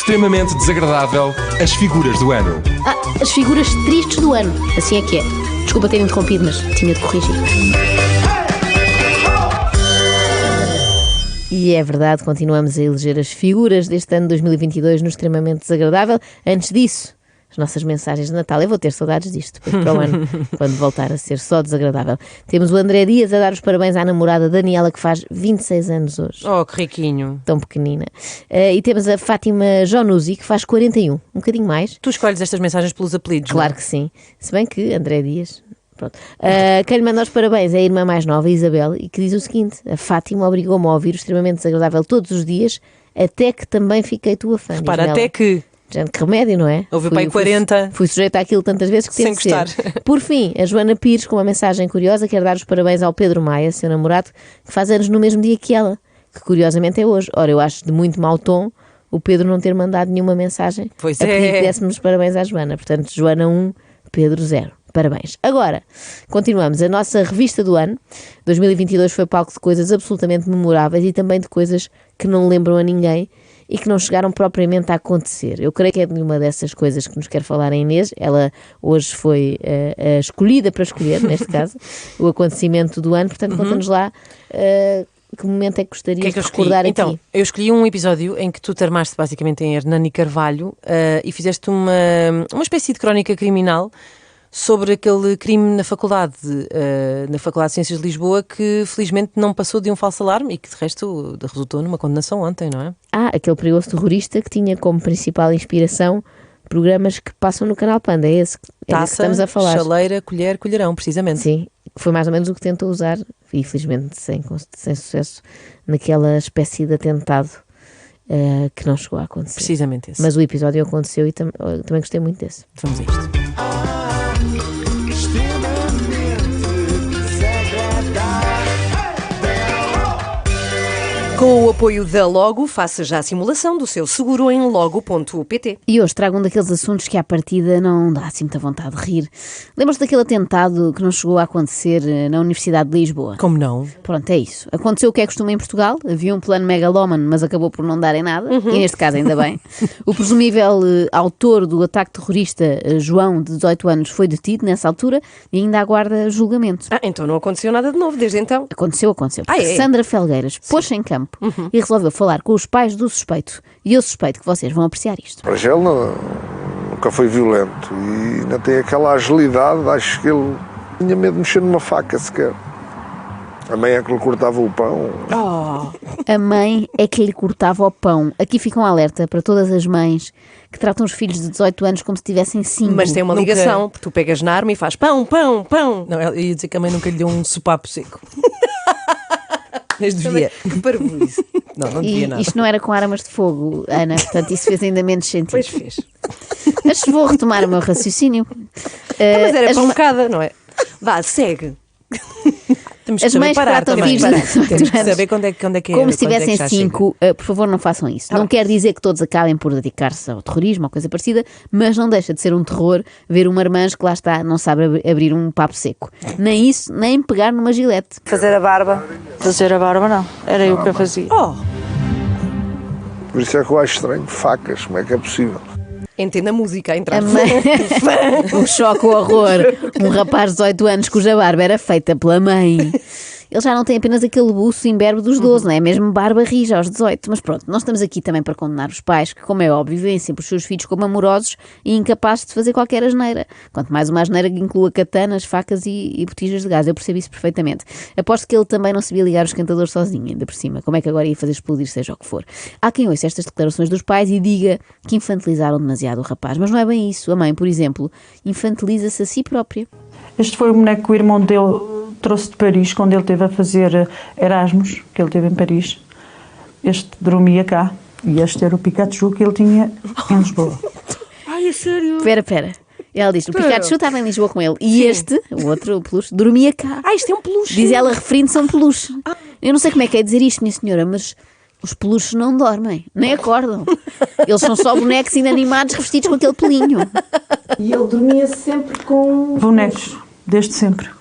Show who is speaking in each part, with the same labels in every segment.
Speaker 1: extremamente desagradável, as figuras do ano.
Speaker 2: As figuras tristes do ano. Assim é que é. Desculpa ter interrompido, mas tinha de corrigir. E é verdade, continuamos a eleger as figuras deste ano 2022 no extremamente desagradável. Antes disso, as nossas mensagens de Natal. Eu vou ter saudades disto depois para o ano, quando voltar a ser só desagradável. Temos o André Dias a dar os parabéns à namorada Daniela, que faz 26 anos hoje.
Speaker 3: Oh, que riquinho.
Speaker 2: Tão pequenina. E temos a Fátima Jonuzi, que faz 41, um bocadinho mais.
Speaker 3: Tu escolhes estas mensagens pelos apelidos,
Speaker 2: Claro
Speaker 3: não?
Speaker 2: que sim. Se bem que André Dias... Pronto. Quem lhe manda os parabéns é a irmã mais nova, a Isabel, e que diz o seguinte: a Fátima obrigou-me a ouvir o extremamente desagradável todos os dias, até que também fiquei tua fã.
Speaker 3: Repara, até que...
Speaker 2: Gente, que remédio, não é?
Speaker 3: Ouviu para aí 40.
Speaker 2: Fui sujeita àquilo tantas vezes que
Speaker 3: Sem
Speaker 2: teve que ser.
Speaker 3: gostar.
Speaker 2: Por fim, a Joana Pires, com uma mensagem curiosa, quer dar os parabéns ao Pedro Maia, seu namorado, que faz anos no mesmo dia que ela, que curiosamente é hoje. Ora, eu acho de muito mau tom o Pedro não ter mandado nenhuma mensagem
Speaker 3: Pois
Speaker 2: a pedir que
Speaker 3: é.
Speaker 2: dessemos os parabéns à Joana. Portanto, Joana 1, Pedro 0. Parabéns. Agora, continuamos. A nossa revista do ano 2022 foi palco de coisas absolutamente memoráveis e também de coisas que não lembram a ninguém e que não chegaram propriamente a acontecer. Eu creio que é de uma dessas coisas que nos quer falar a Inês. Ela hoje foi a escolhida para escolher, neste caso, o acontecimento do ano. Portanto, conta-nos lá que momento é que gostarias de recordar aqui.
Speaker 3: Então, eu escolhi um episódio em que tu te armaste basicamente em Hernani Carvalho e fizeste uma espécie de crónica criminal sobre aquele crime na Faculdade de Ciências de Lisboa que felizmente não passou de um falso alarme e que de resto resultou numa condenação ontem, não é?
Speaker 2: Aquele perigoso terrorista que tinha como principal inspiração programas que passam no Canal Panda. É esse que estamos a falar.
Speaker 3: Chaleira, colher, colherão, precisamente.
Speaker 2: Sim, foi mais ou menos o que tentou usar, e felizmente sem sucesso, naquela espécie de atentado que não chegou a acontecer.
Speaker 3: Precisamente esse.
Speaker 2: Mas o episódio aconteceu e também gostei muito desse.
Speaker 3: Vamos a isto.
Speaker 4: Com o apoio da Logo, faça já a simulação do seu seguro em logo.pt.
Speaker 2: E hoje trago um daqueles assuntos que à partida não dá assim muita vontade de rir. Lembras-te daquele atentado que não chegou a acontecer na Universidade de Lisboa?
Speaker 3: Como não?
Speaker 2: Pronto, é isso. Aconteceu o que é costume em Portugal. Havia um plano megalómano, mas acabou por não dar em nada. E neste caso ainda bem. O presumível autor do ataque terrorista, João, de 18 anos, foi detido nessa altura e ainda aguarda julgamento.
Speaker 4: Então não aconteceu nada de novo desde então.
Speaker 2: Aconteceu. Porque
Speaker 4: é?
Speaker 2: Sandra Felgueiras pôs-se em campo e resolveu falar com os pais do suspeito. E eu suspeito que vocês vão apreciar isto.
Speaker 5: Para ele nunca foi violento e ainda tem aquela agilidade. Acho que ele tinha medo de mexer numa faca sequer. A mãe é que lhe cortava o pão.
Speaker 2: A mãe é que lhe cortava o pão. Aqui fica um alerta para todas as mães que tratam os filhos de 18 anos como se tivessem 5.
Speaker 4: Mas tem uma
Speaker 3: Nunca.
Speaker 4: ligação, porque tu pegas na arma e faz pão, pão, pão.
Speaker 3: Não, eu ia dizer que a mãe nunca lhe deu um sopapo seco. Mas devia.
Speaker 4: Que parvoíce.
Speaker 3: Não devia nada.
Speaker 2: Isto não era com armas de fogo, Ana, portanto isso fez ainda menos sentido.
Speaker 4: Pois fez.
Speaker 2: Mas vou retomar o meu raciocínio.
Speaker 4: Mas era
Speaker 2: as
Speaker 4: pancada, não é? Vá, segue.
Speaker 3: Temos que
Speaker 2: as
Speaker 3: saber
Speaker 2: mães que
Speaker 3: parar
Speaker 2: tratam
Speaker 3: também.
Speaker 2: filhos de 18
Speaker 3: Temos que
Speaker 2: anos
Speaker 3: saber quando é que é.
Speaker 2: como se
Speaker 3: quando é que
Speaker 2: tivessem
Speaker 3: já
Speaker 2: 5, por favor não façam isso. Não quer dizer que todos acabem por dedicar-se ao terrorismo ou coisa parecida, mas não deixa de ser um terror ver um marmanjo que lá está, não sabe abrir um papo seco. Nem isso, nem pegar numa gilete.
Speaker 6: Fazer a barba não, era eu que a fazia.
Speaker 5: Por isso é que eu acho estranho. Facas, como é que é possível?
Speaker 4: Entenda a música, a entrar.
Speaker 2: A mãe... um choque, o horror. Um rapaz de 18 anos cuja barba era feita pela mãe. Ele já não tem apenas aquele buço imberbe dos 12, não é? Mesmo barba rija aos 18. Mas pronto, nós estamos aqui também para condenar os pais que, como é óbvio, veem sempre os seus filhos como amorosos e incapazes de fazer qualquer asneira. Quanto mais uma asneira que inclua katanas, facas e botijas de gás. Eu percebo isso perfeitamente. Aposto que ele também não sabia ligar o esquentador sozinho, ainda por cima. Como é que agora ia fazer explodir seja o que for? Há quem ouça estas declarações dos pais e diga que infantilizaram demasiado o rapaz. Mas não é bem isso. A mãe, por exemplo, infantiliza-se a si própria.
Speaker 6: Este foi o boneco que o irmão dele trouxe de Paris, quando ele esteve a fazer Erasmus, que ele teve em Paris. Este dormia cá. E este era o Pikachu que ele tinha em Lisboa.
Speaker 4: Ai, é sério?
Speaker 2: Espera. Ela diz, o Pikachu estava em Lisboa com ele. E este, o outro, o peluche, dormia cá.
Speaker 4: Isto é um peluche.
Speaker 2: Diz ela, referindo-se a um peluche. Eu não sei como é que é dizer isto, minha senhora, mas os peluches não dormem, nem acordam. Eles são só bonecos inanimados revestidos com aquele pelinho.
Speaker 7: E ele dormia sempre com...
Speaker 6: Bonecos, desde sempre.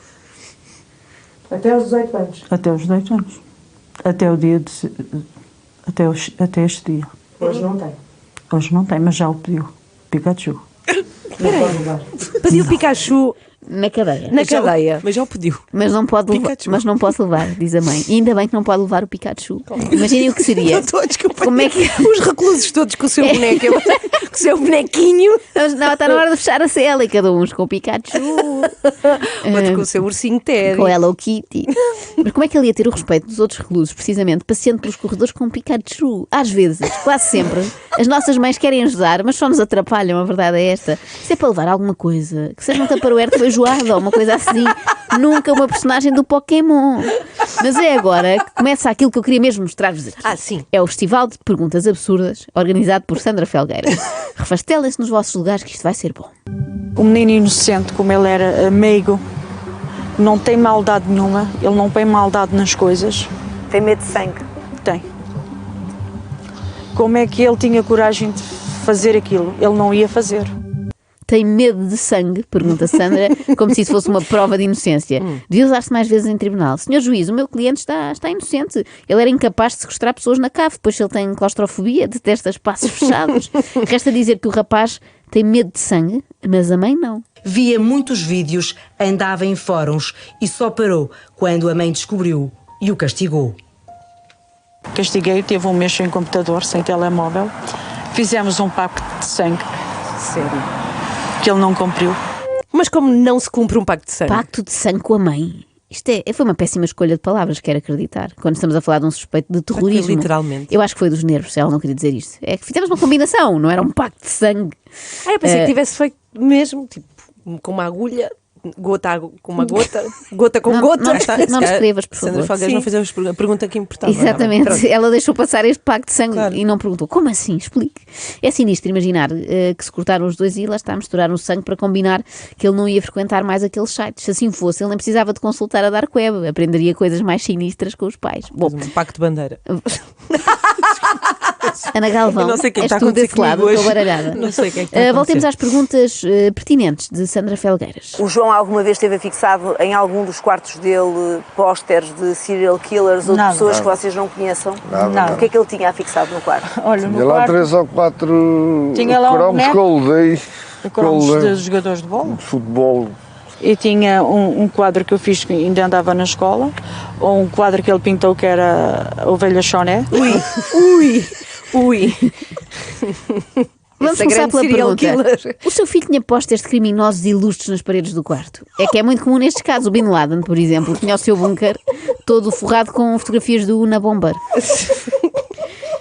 Speaker 7: Até aos 18 anos.
Speaker 6: Até os 18 anos. Até o dia de... Até este dia.
Speaker 7: Hoje não tem.
Speaker 6: Hoje não tem, mas já o pediu. Pikachu.
Speaker 4: Pediu Pikachu
Speaker 2: Na cadeia.
Speaker 4: na cadeia.
Speaker 3: Mas já o pediu.
Speaker 2: Mas não pode levar,
Speaker 3: Pikachu.
Speaker 2: mas não posso levar, diz a mãe. E ainda bem que não pode levar o Pikachu. Imaginem o que seria. Como é que...
Speaker 4: Os reclusos todos com o seu boneco, com o seu bonequinho,
Speaker 2: Não, está na hora de fechar a cela e cada um com o Pikachu.
Speaker 4: outro com o seu ursinho Teddy.
Speaker 2: Com a Hello Kitty. Mas como é que ele ia ter o respeito dos outros reclusos, precisamente, passeando pelos corredores com um Pikachu? Às vezes, quase sempre, as nossas mães querem ajudar, mas só nos atrapalham, a verdade é esta. Se é para levar alguma coisa, que seja um tupperware de feijoada ou uma coisa assim, nunca uma personagem do Pokémon. Mas é agora que começa aquilo que eu queria mesmo mostrar-vos aqui.
Speaker 4: Ah, sim.
Speaker 2: É o Festival de Perguntas Absurdas, organizado por Sandra Felgueira. Refastelem-se nos vossos lugares que isto vai ser bom.
Speaker 6: O menino inocente, como ele era meigo, não tem maldade nenhuma, ele não põe maldade nas coisas.
Speaker 8: Tem medo de sangue.
Speaker 6: Tem. Como é que ele tinha coragem de fazer aquilo? Ele não ia fazer.
Speaker 2: Tem medo de sangue? Pergunta Sandra, como se isso fosse uma prova de inocência. Devia usar-se mais vezes em tribunal. Senhor juiz, o meu cliente está inocente. Ele era incapaz de sequestrar pessoas na cave, pois ele tem claustrofobia, detesta espaços fechados. Resta dizer que o rapaz tem medo de sangue, mas a mãe não.
Speaker 9: Via muitos vídeos, andava em fóruns e só parou quando a mãe descobriu e o castigou.
Speaker 6: Castiguei, teve um mês sem computador, sem telemóvel. Fizemos um pacto de sangue.
Speaker 4: Sério.
Speaker 6: Que ele não cumpriu.
Speaker 4: Mas como não se cumpre um pacto de sangue?
Speaker 2: Pacto de sangue com a mãe. Isto foi uma péssima escolha de palavras, quero acreditar. Quando estamos a falar de um suspeito de terrorismo.
Speaker 3: Literalmente.
Speaker 2: Eu acho que foi dos nervos, ela não queria dizer isto. É que fizemos uma combinação, não era um pacto de sangue.
Speaker 4: Ah, eu pensei que tivesse feito mesmo, tipo, com uma agulha, gota com uma gota, gota com gota.
Speaker 2: Não descrevas, por
Speaker 3: Sandra
Speaker 2: favor.
Speaker 3: Felgueiras não fez a pergunta que importava.
Speaker 2: Exatamente, ela deixou passar este pacto de sangue
Speaker 3: Claro.
Speaker 2: e não perguntou como assim, explique. É sinistro imaginar que se cortaram os dois e lá está a misturar o sangue para combinar que ele não ia frequentar mais aqueles sites. Se assim fosse, ele nem precisava de consultar a Dark Web, aprenderia coisas mais sinistras com os pais. Bom,
Speaker 3: Um pacto de bandeira.
Speaker 2: Ana Galvão,
Speaker 3: Eu não sei o que é que
Speaker 2: és
Speaker 3: está a
Speaker 2: tu desse
Speaker 3: acontecer
Speaker 2: lado,
Speaker 3: comigo
Speaker 2: estou
Speaker 3: hoje.
Speaker 2: baralhada.
Speaker 3: Não sei o que é que está a
Speaker 2: Voltemos
Speaker 3: acontecer.
Speaker 2: às perguntas pertinentes de Sandra Felgueiras.
Speaker 8: O João alguma vez esteve fixado em algum dos quartos dele pósteres de serial killers ou de
Speaker 6: Nada.
Speaker 8: pessoas que vocês não conheçam?
Speaker 5: Nada.
Speaker 8: O que é que ele tinha afixado no quarto?
Speaker 6: Olha,
Speaker 5: Tinha
Speaker 6: no
Speaker 5: lá
Speaker 6: quarto,
Speaker 5: 3 ou 4
Speaker 6: Tinha lá um
Speaker 5: cromos
Speaker 6: boneco.
Speaker 5: que eu levei
Speaker 6: cromos
Speaker 5: que eu levei
Speaker 6: de jogadores de bola.
Speaker 5: de futebol.
Speaker 6: E tinha um quadro que eu fiz que ainda andava na escola, ou um quadro que ele pintou que era a ovelha Choné.
Speaker 4: Ui.
Speaker 2: Vamos
Speaker 4: Essa
Speaker 2: começar
Speaker 4: grande
Speaker 2: pela
Speaker 4: serial
Speaker 2: pergunta.
Speaker 4: killer.
Speaker 2: O seu filho tinha pósteres de criminosos ilustres nas paredes do quarto? É que é muito comum nestes casos. O Bin Laden, por exemplo, tinha o seu bunker todo forrado com fotografias do Una Bomber.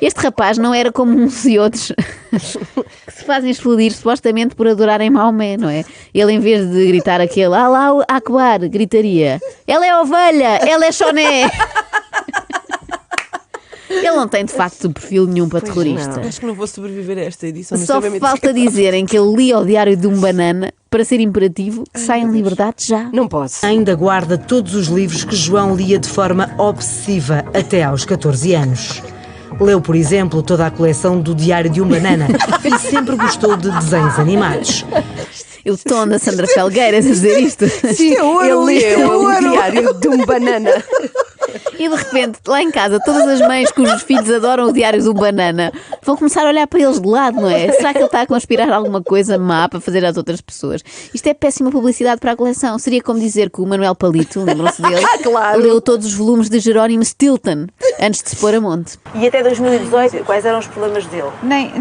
Speaker 2: Este rapaz não era como uns e outros que se fazem explodir supostamente por adorarem Maomé, não é? Ele, em vez de gritar aquele Allahu Akbar, gritaria: ela é ovelha, ela é choné. Ele não tem de facto perfil nenhum para terrorista.
Speaker 3: Acho que não vou sobreviver a esta edição.
Speaker 2: Só falta dizerem que ele lia o diário de um banana para ser imperativo que saia em liberdade já.
Speaker 4: Não posso.
Speaker 9: Ainda guarda todos os livros que João lia de forma obsessiva até aos 14 anos. Leu, por exemplo, toda a coleção do Diário de um Banana e sempre gostou de desenhos animados.
Speaker 2: O tom da Sandra Felgueiras a dizer isto.
Speaker 4: Sim, ele leu o diário de um banana.
Speaker 2: E de repente, lá em casa, todas as mães cujos filhos adoram o diário do banana vão começar a olhar para eles de lado, não é? Será que ele está a conspirar alguma coisa má para fazer às outras pessoas? Isto é péssima publicidade para a coleção. Seria como dizer que o Manuel Palito, lembram-se dele,
Speaker 4: Claro.
Speaker 2: leu todos os volumes de Jerónimo Stilton antes de se pôr a monte.
Speaker 8: E até 2018, quais eram os problemas dele?
Speaker 6: Nem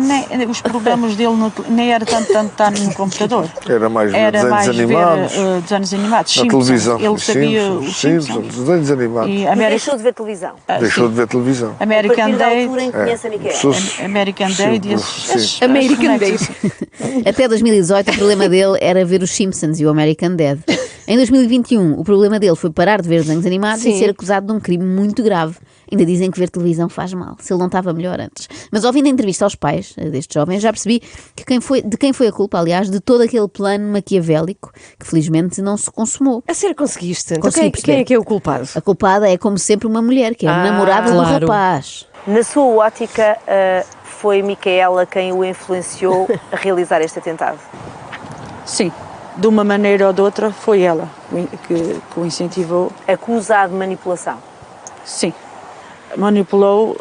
Speaker 6: os programas dele nem era tanto estar no computador.
Speaker 5: Era mais ver
Speaker 6: Era
Speaker 5: desenhos
Speaker 6: mais
Speaker 5: animados.
Speaker 6: ver desenhos animados.
Speaker 5: Na
Speaker 6: Simpsons.
Speaker 5: televisão.
Speaker 6: Ele sabia os
Speaker 5: Simpsons, desenhos animados.
Speaker 6: E
Speaker 8: E deixou de ver televisão.
Speaker 5: Deixou de ver televisão.
Speaker 8: A
Speaker 6: American
Speaker 8: partir da
Speaker 6: Day.
Speaker 8: altura em que conhece a Micaela.
Speaker 5: Pessoas-
Speaker 6: American Day e esses
Speaker 4: American Day.
Speaker 2: Até 2018 o problema dele era ver os Simpsons e o American Dad. Em 2021 o problema dele foi parar de ver desenhos animados e
Speaker 4: Sim.
Speaker 2: ser acusado de um crime muito grave. Ainda dizem que ver televisão faz mal, se ele não estava melhor antes. Mas ouvindo a entrevista aos pais deste jovem, já percebi que de quem foi a culpa, aliás, de todo aquele plano maquiavélico que felizmente não se consumou.
Speaker 4: A sério, conseguiste? Então
Speaker 2: Consegui
Speaker 4: quem
Speaker 2: perceber.
Speaker 4: é que é o culpado?
Speaker 2: A culpada é, como sempre, uma mulher, que é a namorada do
Speaker 3: claro.
Speaker 2: rapaz.
Speaker 8: Na sua ótica, foi Micaela quem o influenciou a realizar este atentado?
Speaker 6: Sim, de uma maneira ou de outra foi ela que o incentivou.
Speaker 8: Acusa-a de manipulação.
Speaker 6: Sim, manipulou,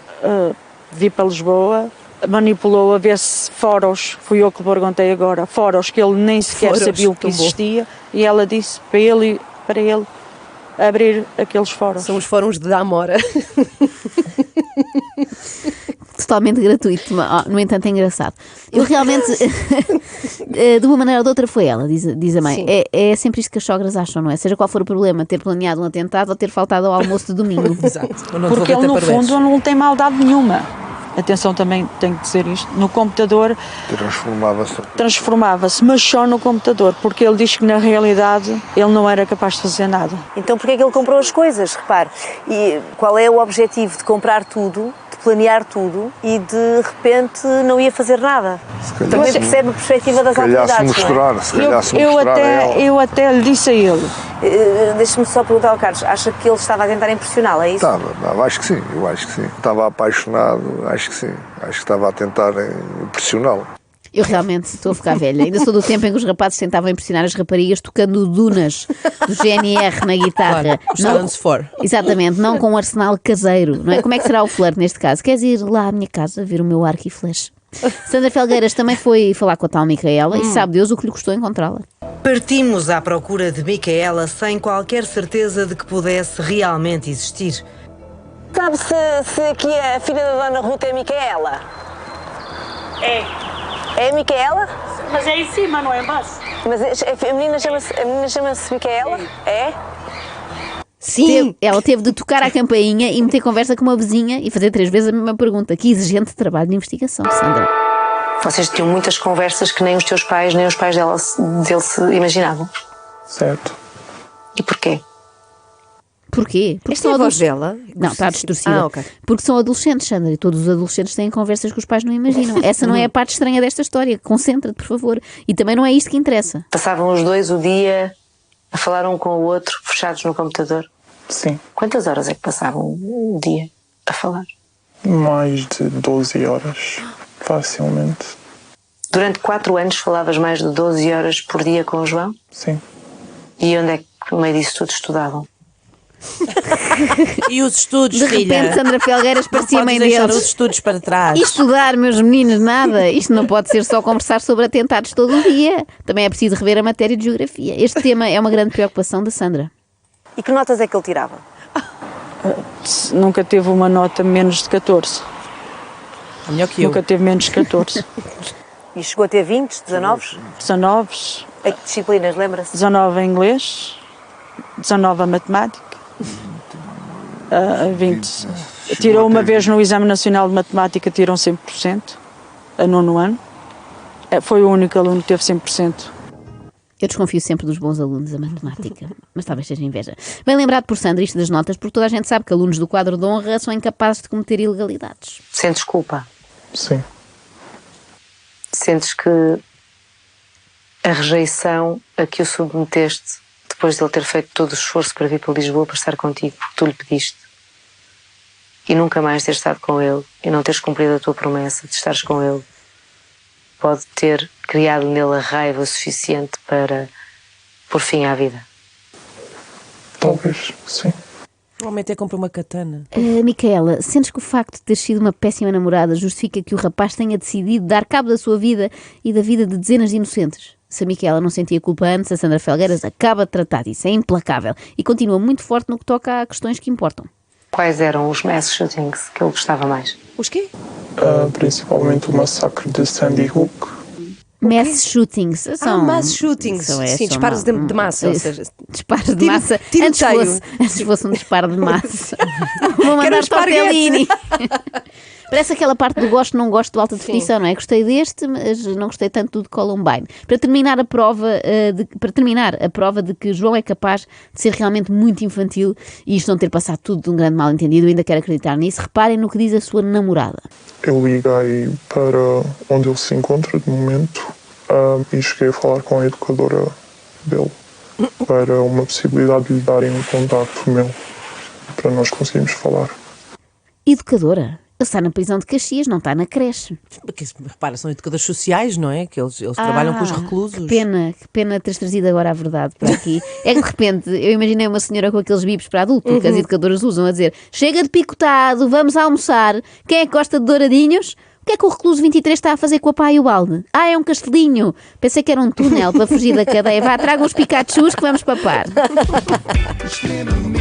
Speaker 6: vir para Lisboa, manipulou a ver se fóruns, fui eu que perguntei agora, fóruns que ele nem sequer
Speaker 4: Fóruns,
Speaker 6: sabia o que
Speaker 4: tão bom.
Speaker 6: existia, e ela disse para ele abrir aqueles fóruns.
Speaker 4: São os fóruns de Amora.
Speaker 2: Totalmente gratuito, mas, no entanto é engraçado. Eu realmente, de uma maneira ou de outra, foi ela, diz a mãe.
Speaker 4: Sim.
Speaker 2: É sempre isto que as sogras acham, não é? Seja qual for o problema, ter planeado um atentado ou ter faltado ao almoço de domingo.
Speaker 3: Exato. Ou não
Speaker 6: Porque ele,
Speaker 3: devolver
Speaker 6: no
Speaker 3: tupperwares.
Speaker 6: fundo, não tem maldade nenhuma. Atenção, também tenho que dizer isto. No computador transformava-se, mas só no computador, porque ele diz que na realidade ele não era capaz de fazer nada.
Speaker 8: Então porquê é que ele comprou as coisas? Repare, e qual é o objetivo de comprar tudo, de planear tudo e de repente não ia fazer nada? Também percebe a perspectiva das autoridades,
Speaker 6: Eu até lhe disse a ele.
Speaker 8: Deixa-me só perguntar ao Carlos, acha que ele estava a tentar impressioná-lo, é isso?
Speaker 5: Acho que sim, eu acho que sim. Estava apaixonado, acho que sim. Acho que estava a tentar impressioná-lo.
Speaker 2: Eu realmente estou a ficar velha. Ainda sou do tempo em que os rapazes tentavam impressionar as raparigas tocando dunas do GNR na guitarra.
Speaker 3: Claro, os
Speaker 2: Não-
Speaker 3: Silence 4.
Speaker 2: Exatamente, não com um arsenal caseiro, não é? Como é que será o flerte neste caso? Queres ir lá à minha casa ver o meu arco e flecha? Sandra Felgueiras também foi falar com a tal Micaela e sabe Deus o que lhe custou encontrá-la.
Speaker 9: Partimos à procura de Micaela sem qualquer certeza de que pudesse realmente existir.
Speaker 8: Sabe se aqui a filha da Dona Ruth é Micaela? É a Micaela?
Speaker 6: Mas é em cima, não é embaixo.
Speaker 8: Mas a menina chama-se Micaela? É?
Speaker 2: Ela teve de tocar à campainha e meter conversa com uma vizinha e fazer 3 vezes a mesma pergunta. Que exigente trabalho de investigação, Sandra.
Speaker 8: Vocês tinham muitas conversas que nem os teus pais, nem os pais dele se imaginavam.
Speaker 10: Certo.
Speaker 8: E porquê?
Speaker 2: Porquê? Porque
Speaker 4: Esta é a voz dela?
Speaker 2: Não, está distorcida.
Speaker 4: Ah, ok.
Speaker 2: Porque são adolescentes, Sandra, e todos os adolescentes têm conversas que os pais não imaginam. Essa não é a parte estranha desta história. Concentra-te, por favor. E também não é isto que interessa.
Speaker 8: Passavam os dois o dia a falar um com o outro, fechados no computador?
Speaker 10: Sim.
Speaker 8: Quantas horas é que passavam o dia a falar?
Speaker 10: Mais de 12 horas, facilmente.
Speaker 8: Durante 4 anos falavas mais de 12 horas por dia com o João?
Speaker 10: Sim.
Speaker 8: E onde é que no meio disso tudo estudavam?
Speaker 3: E os estudos,
Speaker 2: De
Speaker 3: filha?
Speaker 2: repente, Sandra Felgueiras parecia
Speaker 3: Não
Speaker 2: mãe
Speaker 3: podes deixar
Speaker 2: deles.
Speaker 3: os estudos para trás.
Speaker 2: E estudar, meus meninos, nada. Isto não pode ser só conversar sobre atentados todo o dia. Também é preciso rever a matéria de geografia. Este tema é uma grande preocupação da Sandra.
Speaker 8: E que notas é que ele tirava?
Speaker 6: Nunca teve uma nota menos de 14.
Speaker 3: É melhor que eu.
Speaker 6: Nunca teve menos de 14.
Speaker 8: E chegou a ter 20, 19?
Speaker 6: 19,
Speaker 8: A que disciplinas, lembra-se?
Speaker 6: 19 em inglês, 19 a matemática, 20. Tirou uma vez no Exame Nacional de Matemática, tiram 100%, a 9º ano. Foi o único aluno que teve 100%.
Speaker 2: Eu desconfio sempre dos bons alunos da matemática, mas talvez seja inveja. Bem lembrado por Sandra isto das notas, porque toda a gente sabe que alunos do quadro de honra são incapazes de cometer ilegalidades.
Speaker 8: Sentes culpa?
Speaker 10: Sim.
Speaker 8: Sentes que a rejeição a que o submeteste, depois de ele ter feito todo o esforço para vir para Lisboa para estar contigo, porque tu lhe pediste, e nunca mais teres estado com ele, e não teres cumprido a tua promessa de estares com ele, pode ter criado nele a raiva suficiente para pôr fim à vida?
Speaker 10: Talvez, sim.
Speaker 3: O homem até compra uma katana.
Speaker 2: Micaela, sentes que o facto de ter sido uma péssima namorada justifica que o rapaz tenha decidido dar cabo da sua vida e da vida de dezenas de inocentes? Se a Micaela não sentia culpa antes, a Sandra Felgueiras acaba de tratar disso. É implacável e continua muito forte no que toca a questões que importam.
Speaker 8: Quais eram os mass shootings que ele gostava mais?
Speaker 4: Os quê?
Speaker 10: Principalmente o massacre de Sandy Hook.
Speaker 2: Mass shootings.
Speaker 4: Mass shootings. Sim, disparos de massa, ou seja...
Speaker 2: Disparos de massa.
Speaker 4: Tiroteio.
Speaker 2: Antes fosse um disparo de massa. Vou mandar
Speaker 4: Quero
Speaker 2: para o
Speaker 4: esparguete.
Speaker 2: Fellini. Parece aquela parte do gosto, não gosto de alta definição, não é? Gostei deste, mas não gostei tanto do de Columbine. Para terminar a prova de que João é capaz de ser realmente muito infantil e isto não ter passado tudo de um grande mal-entendido, eu ainda quero acreditar nisso, reparem no que diz a sua namorada.
Speaker 10: Eu liguei para onde ele se encontra de momento e cheguei a falar com a educadora dele para uma possibilidade de lhe darem um contacto meu para nós conseguirmos falar.
Speaker 2: Educadora? Ele está na prisão de Caxias, não está na creche.
Speaker 3: Porque, repara, são educadores sociais, não é? Que eles trabalham com os reclusos.
Speaker 2: Que pena teres trazido agora a verdade para aqui. É que de repente eu imaginei uma senhora com aqueles bipos para adulto que as educadoras usam a dizer: chega de picotado, vamos almoçar. Quem é que gosta de douradinhos? O que é que o recluso 23 está a fazer com a pá e o balde? Ah, é um castelinho. Pensei que era um túnel para fugir da cadeia. Vá, traga os Pikachus que vamos papar.
Speaker 1: Extremamente